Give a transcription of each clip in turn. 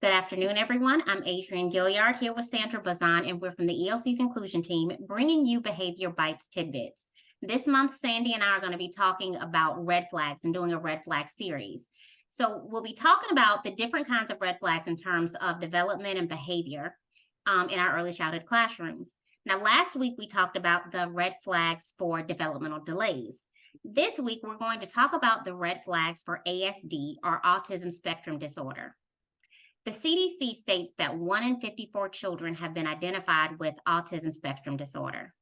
Good afternoon, everyone. I'm Adrienne Gilliard here with Sandra Bazan, and we're from the ELC's Inclusion Team, bringing you Behavior Bites Tidbits. This month, Sandy and I are going to be talking about red flags and doing a red flag series. So we'll be talking about the different kinds of red flags in terms of development and behavior in our early childhood classrooms. Now, last week, we talked about the red flags for developmental delays. This week, we're going to talk about the red flags for ASD, or autism spectrum disorder. The CDC states that 1 in 54 children have been identified with autism spectrum disorder.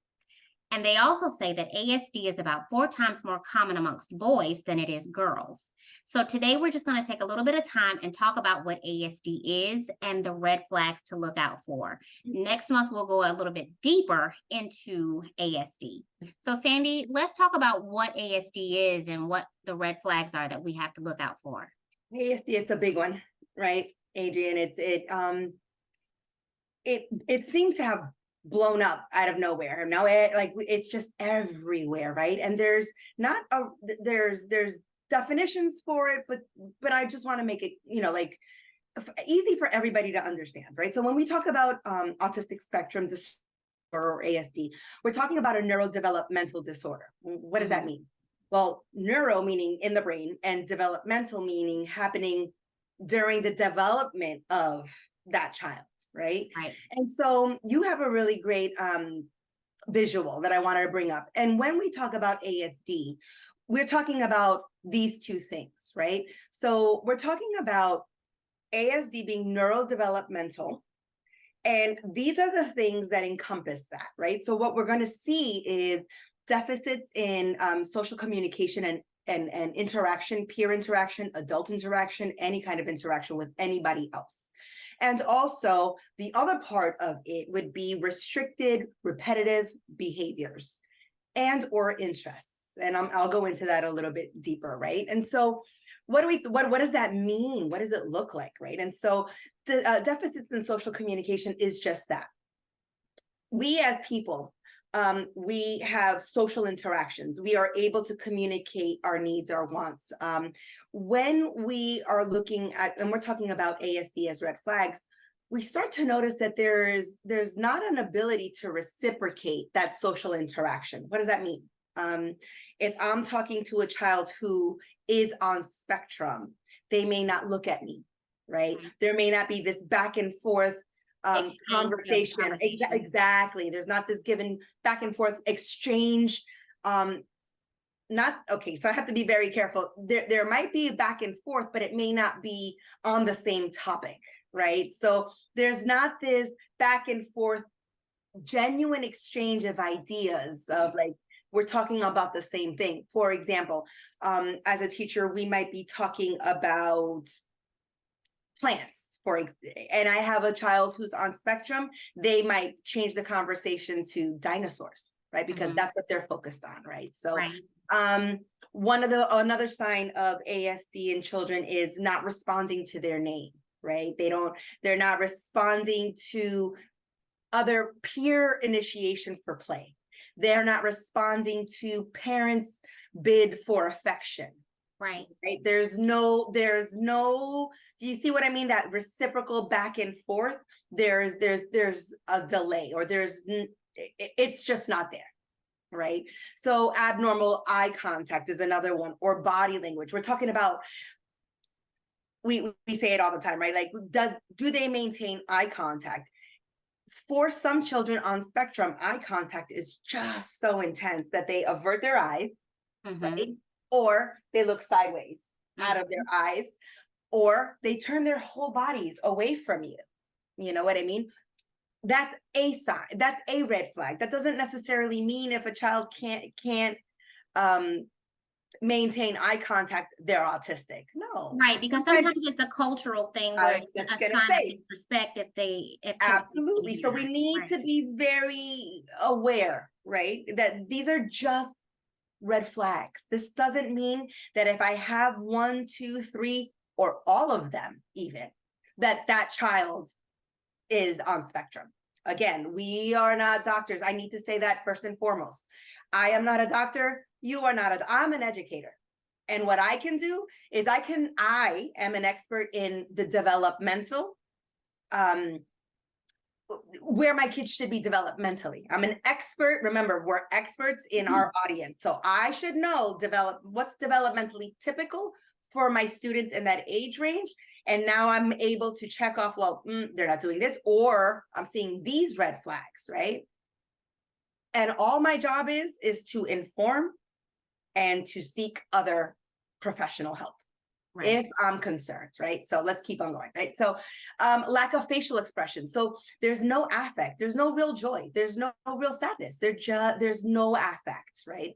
And they also say that ASD is about 4 times more common amongst boys than it is girls. So today we're just going to take a little bit of time and talk about what ASD is and the red flags to look out for. Next month, we'll go a little bit deeper into ASD. So Sandy, let's talk about what ASD is and what the red flags are that we have to look out for. ASD, it's a big one, right? Adrienne, it seemed to have blown up out of nowhere. Now it's just everywhere, right? And there's definitions for it, but I just want to make it easy for everybody to understand, right? So when we talk about autistic spectrum disorder or ASD, we're talking about a neurodevelopmental disorder. What does that mean? Well, neuro meaning in the brain, and developmental meaning happening during the development of that child, right? And so you have a really great visual that I wanted to bring up. And when we talk about ASD, we're talking about these two things, right? So we're talking about ASD being neurodevelopmental, and these are the things that encompass that, right? So what we're going to see is deficits in social communication and interaction, peer interaction, adult interaction, any kind of interaction with anybody else. And also the other part of it would be restricted, repetitive behaviors and or interests. And I'll go into that a little bit deeper, right? And so what does that mean? What does it look like, right? And so the deficits in social communication is just that. We as people, we have social interactions. We are able to communicate our needs, our wants. When we are looking at, and we're talking about ASD as red flags, we start to notice that there's not an ability to reciprocate that social interaction. What does that mean? If I'm talking to a child who is on spectrum, they may not look at me, right? There may not be this back and forth conversation. Exactly. There's not this given back and forth exchange. So I have to be very careful. There might be a back and forth, but it may not be on the same topic, right? So there's not this back and forth genuine exchange of ideas of like, we're talking about the same thing. For example, as a teacher, we might be talking about plants. And I have a child who's on spectrum, they might change the conversation to dinosaurs, right? Because that's what they're focused on, right? So another sign of ASD in children is not responding to their name, right? They're not responding to other peer initiation for play. They're not responding to parents' bid for affection. Right. There's no, do you see what I mean? That reciprocal back and forth, there's a delay, or it's just not there. Right. So abnormal eye contact is another one, or body language. We're talking about, we say it all the time, right? Like, do they maintain eye contact? For some children on spectrum, eye contact is just so intense that they avert their eyes, right? Or they look sideways out of their eyes, or they turn their whole bodies away from you. You know what I mean? That's a sign. That's a red flag. That doesn't necessarily mean if a child can't maintain eye contact, they're autistic. No. Right, because sometimes it's a cultural thing where it's a sign of respect if absolutely. So we need to be very aware, right? That these are just red flags. This doesn't mean that if I have 1, 2, 3, or all of them, even that child is on spectrum. Again, we are not doctors. I need to say that first and foremost. I am not a doctor. You are not. I'm an educator. And what I can do is I am an expert in the developmental where my kids should be developmentally. I'm an expert. Remember, we're experts in our audience. So I should know what's developmentally typical for my students in that age range. And now I'm able to check off, well, they're not doing this, or I'm seeing these red flags, right? And all my job is to inform and to seek other professional help. Right. If I'm concerned, right? So let's keep on going, right? So lack of facial expression. So there's no affect, there's no real joy, there's no real sadness, there's no affect, right?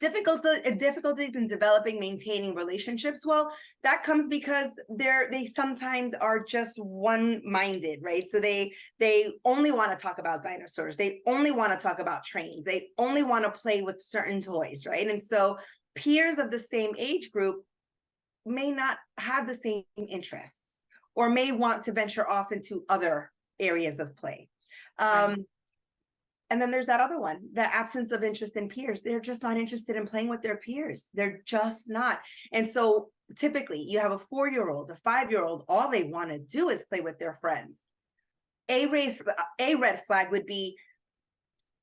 Difficulties in developing, maintaining relationships. Well, that comes because they sometimes are just one-minded, right? So they only want to talk about dinosaurs, they only want to talk about trains, they only want to play with certain toys, right? And so peers of the same age group may not have the same interests, or may want to venture off into other areas of play. Right. And then there's that other one, the absence of interest in peers. They're just not interested in playing with their peers. They're just not. And so typically you have a 4-year-old, a 5-year-old, all they want to do is play with their friends. A red flag would be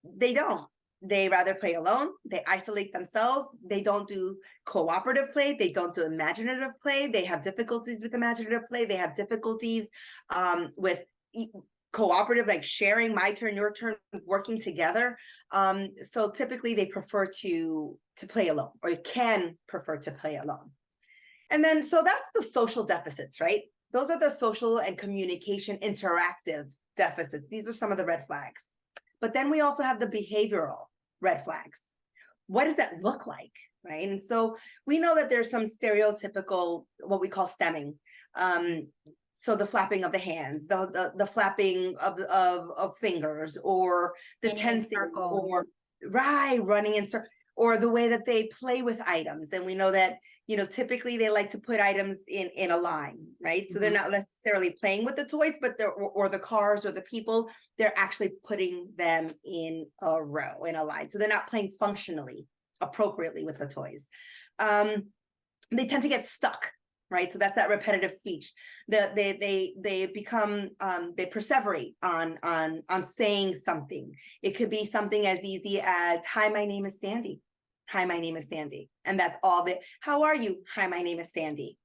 they don't. They rather play alone. They isolate themselves. They don't do cooperative play. They don't do imaginative play. They have difficulties with imaginative play. They have difficulties with cooperative, like sharing, my turn, your turn, working together. So typically they prefer to play alone, or can prefer to play alone. And then, so that's the social deficits, right? Those are the social and communication interactive deficits. These are some of the red flags. But then we also have the behavioral red flags. What does that look like, right? And so we know that there's some stereotypical, what we call stemming. So the flapping of the hands, the flapping of fingers, or the tensing, or running in circles, or the way that they play with items. And we know that, typically they like to put items in a line, right? So they're not necessarily playing with the toys, but or the cars or the people, they're actually putting them in a row, in a line. So they're not playing functionally, appropriately with the toys. They tend to get stuck, right? So that's that repetitive speech. They become they perseverate on saying something. It could be something as easy as, "Hi, my name is Sandy. Hi, my name is Sandy." And that's all that. "How are you?" "Hi, my name is Sandy."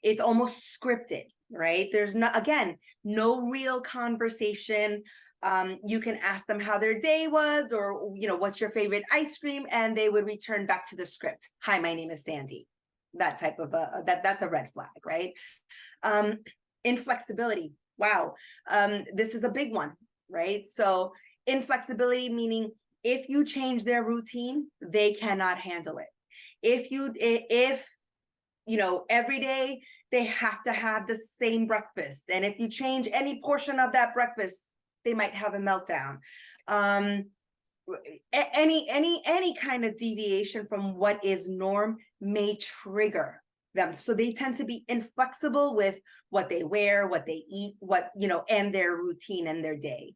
It's almost scripted, right? There's no real conversation. You can ask them how their day was, or what's your favorite ice cream, and they would return back to the script. "Hi, my name is Sandy." That type of that's a red flag, right? Inflexibility. Wow. This is a big one, right? So inflexibility, meaning if you change their routine, they cannot handle it. If every day they have to have the same breakfast, and if you change any portion of that breakfast, they might have a meltdown. Any kind of deviation from what is norm may trigger them. So they tend to be inflexible with what they wear, what they eat, and their routine and their day.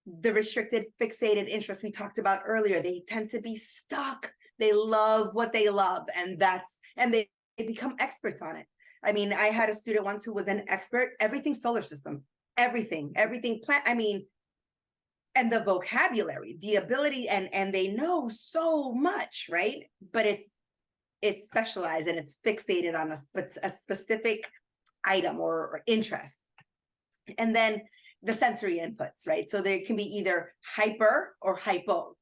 The restricted, fixated interest we talked about earlier, they tend to be stuck. They love what they love, and they become experts on it. I mean, I had a student once who was an expert, everything solar system, everything plant. I mean, and the vocabulary, the ability, and they know so much, right? But it's specialized, and it's fixated on a specific item or interest. And then the sensory inputs, right? So they can be either hyper or hypo,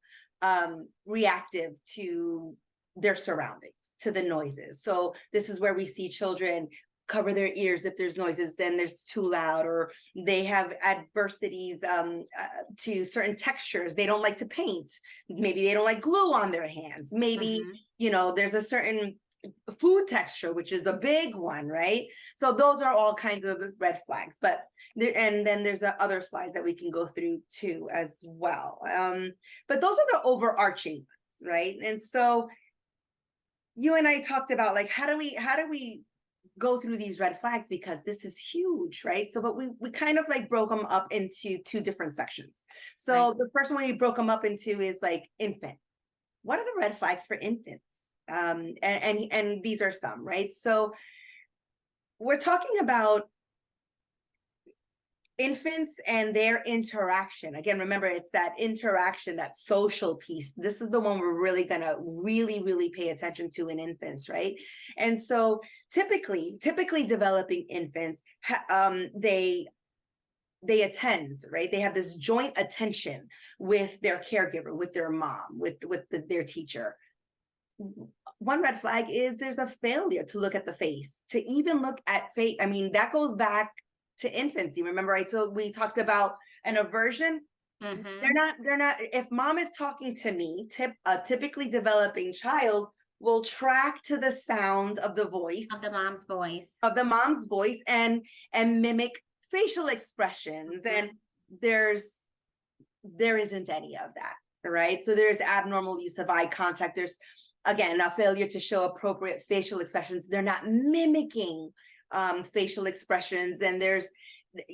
reactive to their surroundings, to the noises. So this is where we see children cover their ears if there's noises and there's too loud, or they have adversities to certain textures. They don't like to paint. Maybe they don't like glue on their hands. Maybe, there's a certain food texture, which is a big one, right? So those are all kinds of red flags. But and then there's other slides that we can go through too as well. But those are the overarching ones, right? And so you and I talked about, like, how do we go through these red flags, because this is huge, right? So, but we kind of like broke them up into 2 different sections. So right. The first one we broke them up into is like infant. What are the red flags for infants? And these are some, right? So we're talking about infants and their interaction. Again, remember, it's that interaction, that social piece. This is the one we're really gonna really pay attention to in infants, right? And so typically developing infants, they attend, right? They have this joint attention with their caregiver, with their mom, with their teacher. One red flag is there's a failure to look at the face, to even look at face. I mean, that goes back to infancy. Remember, we talked about an aversion. They're not, if mom is talking to me, a typically developing child will track to the sound of the voice, Of the mom's voice, and mimic facial expressions. And there isn't any of that, right? So there's abnormal use of eye contact. There's, again, a failure to show appropriate facial expressions. They're not mimicking facial expressions, and there's,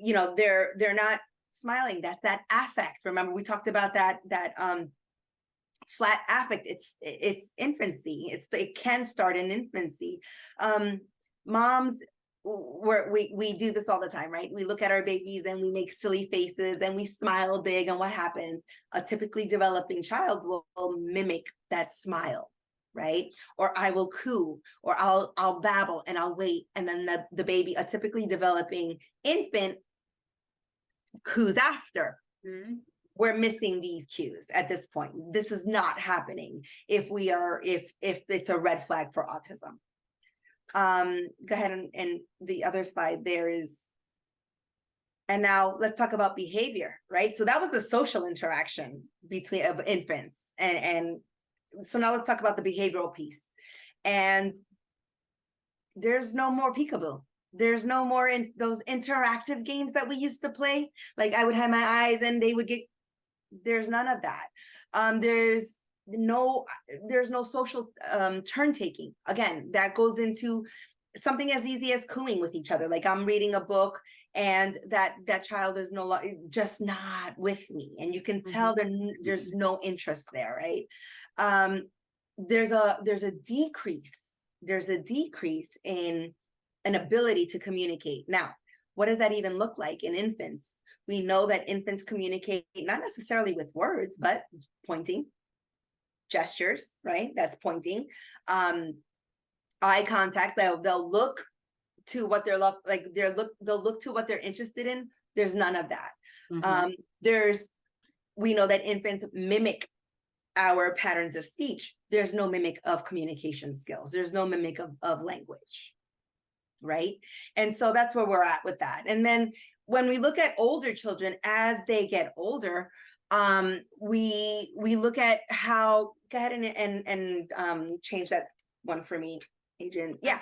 they're not smiling. That's that affect. Remember, we talked about that flat affect. It's infancy. It can start in infancy. Moms, we do this all the time, right? We look at our babies and we make silly faces and we smile big, and what happens? A typically developing child will mimic that smile, right? Or I will coo, or I'll babble and I'll wait. And then the baby, a typically developing infant, coos after. We're missing these cues at this point. This is not happening if it's a red flag for autism. Go ahead, and the other slide there is, and now let's talk about behavior, right? So that was the social interaction of infants, and so now let's talk about the behavioral piece. And there's no more peekaboo. There's no more in those interactive games that we used to play. Like I would have my eyes and they would get, there's none of that. There's no social turn taking. Again, that goes into something as easy as cooing with each other. Like I'm reading a book and that child is just not with me. And you can tell there's no interest there, right? There's a decrease in an ability to communicate. Now, what does that even look like in infants? We know that infants communicate not necessarily with words, but pointing, gestures, right? That's pointing. Eye contacts. They'll look to what they'll look to what they're interested in. There's none of that. We know that infants mimic our patterns of speech. There's no mimic of communication skills. There's no mimic of language, right? And so that's where we're at with that. And then when we look at older children, as they get older, we look at how, go ahead and change that one for me, Adrian. Yeah.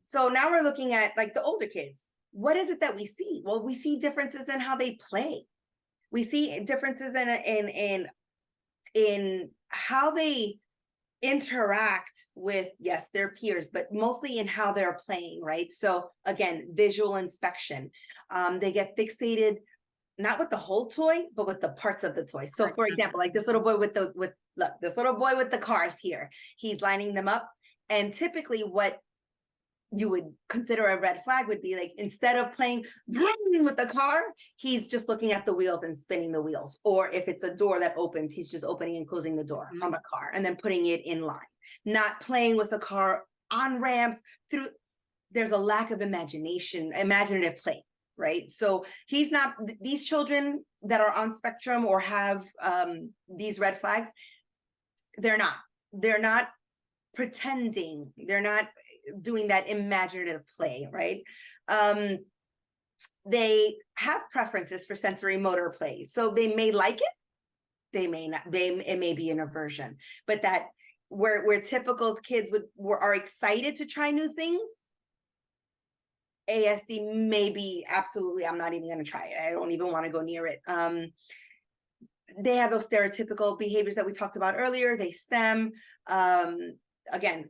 So now we're looking at like the older kids. What is it that we see? Well, we see differences in how they play. We see differences in how they interact with, yes, their peers, but mostly in how they're playing, right? So again, visual inspection. They get fixated not with the whole toy, but with the parts of the toy. So for example, like this little boy with the cars here, he's lining them up. And typically what you would consider a red flag would be like, instead of playing with the car, he's just looking at the wheels and spinning the wheels. Or if it's a door that opens, he's just opening and closing the door on the car and then putting it in line, not playing with the car on ramps through. There's a lack of imaginative play, right? So these children that are on spectrum or have these red flags, they're not pretending, they're not doing that imaginative play, right? They have preferences for sensory motor play. So they may like it, they may not, it may be an aversion, but that where typical kids are excited to try new things, ASD may be absolutely, I'm not even going to try it. I don't even want to go near it. They have those stereotypical behaviors that we talked about earlier. They stem, again,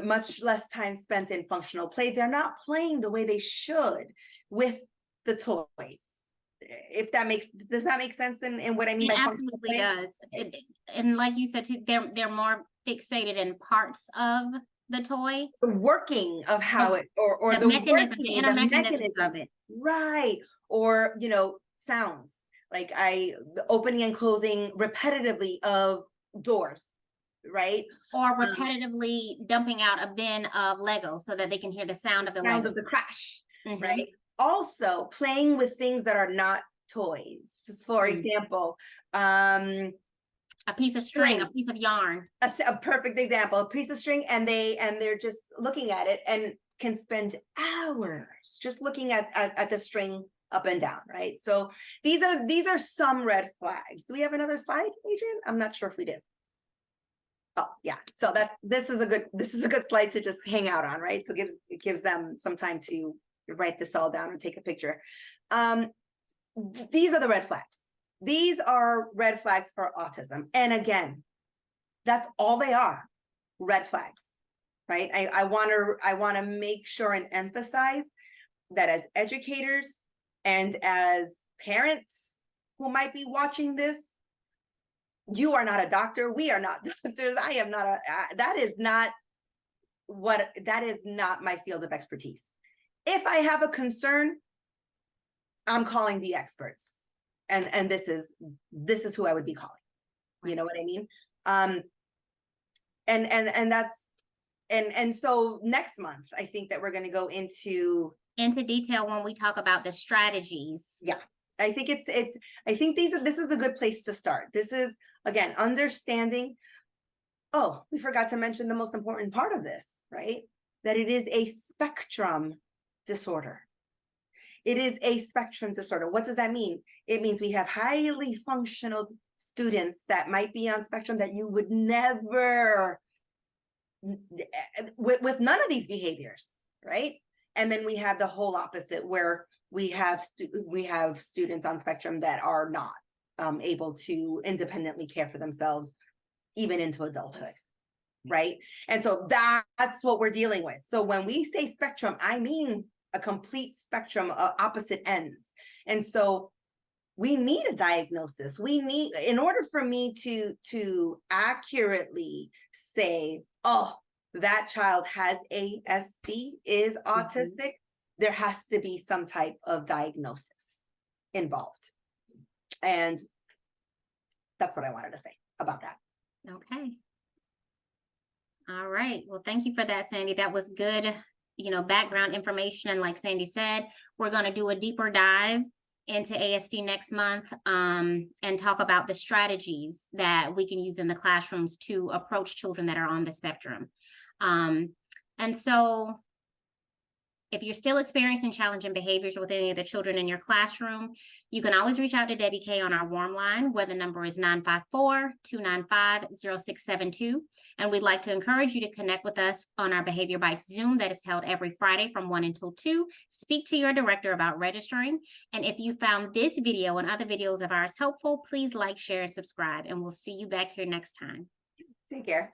much less time spent in functional play. They're not playing the way they should with the toys. If that does that make sense in what I mean by functional play? It absolutely does. And like you said, they're more fixated in parts of the toy, the working of how it, or the mechanism, working, the inner mechanisms of it, right? or, you know, sounds like the opening and closing repetitively of doors, right? Or repetitively dumping out a bin of Lego so that they can hear the sound of the Sound Lego. of the crash, Mhm. right? Also playing with things that are not toys. For example, a piece of string, a string. piece of yarn. A perfect example, a piece of string, and they're just looking at it and can spend hours just looking at the string up and down, right? So these are some red flags. Do we have another slide, Adrian? I'm not sure if we did. Oh yeah, so this is a good slide to just hang out on, right? So it gives them some time to write this all down and take a picture. These are the red flags. These are red flags for autism. And again, that's all they are, red flags, right? I want to make sure and emphasize that as educators and as parents who might be watching this, you are not a doctor. We are not doctors. I am not that is not my field of expertise. If I have a concern, I'm calling the experts. And this is who I would be calling. You know what I mean? And so next month, I think that we're going to go into detail when we talk about the strategies. Yeah. I think this is a good place to start. This is, again, understanding. Oh, we forgot to mention the most important part of this, right? That it is a spectrum disorder. It is a spectrum disorder. What does that mean? It means we have highly functional students that might be on spectrum that you would never, with none of these behaviors, right? And then we have the whole opposite, where we have students on spectrum that are not able to independently care for themselves, even into adulthood, right? And so that's what we're dealing with. So when we say spectrum, I mean a complete spectrum of opposite ends. And so we need a diagnosis. In order for me to accurately say, oh, that child has ASD, is autistic, there has to be some type of diagnosis involved. And that's what I wanted to say about that. Okay. All right. Well, thank you for that, Sandy. That was good, background information. And like Sandy said, we're going to do a deeper dive into ASD next month and talk about the strategies that we can use in the classrooms to approach children that are on the spectrum. And so if you're still experiencing challenging behaviors with any of the children in your classroom, you can always reach out to Debbie Kay on our warm line, where the number is 954-295-0672. And we'd like to encourage you to connect with us on our Behavior Bites Zoom that is held every Friday from 1 until 2. Speak to your director about registering. And if you found this video and other videos of ours helpful, please like, share, and subscribe. And we'll see you back here next time. Take care.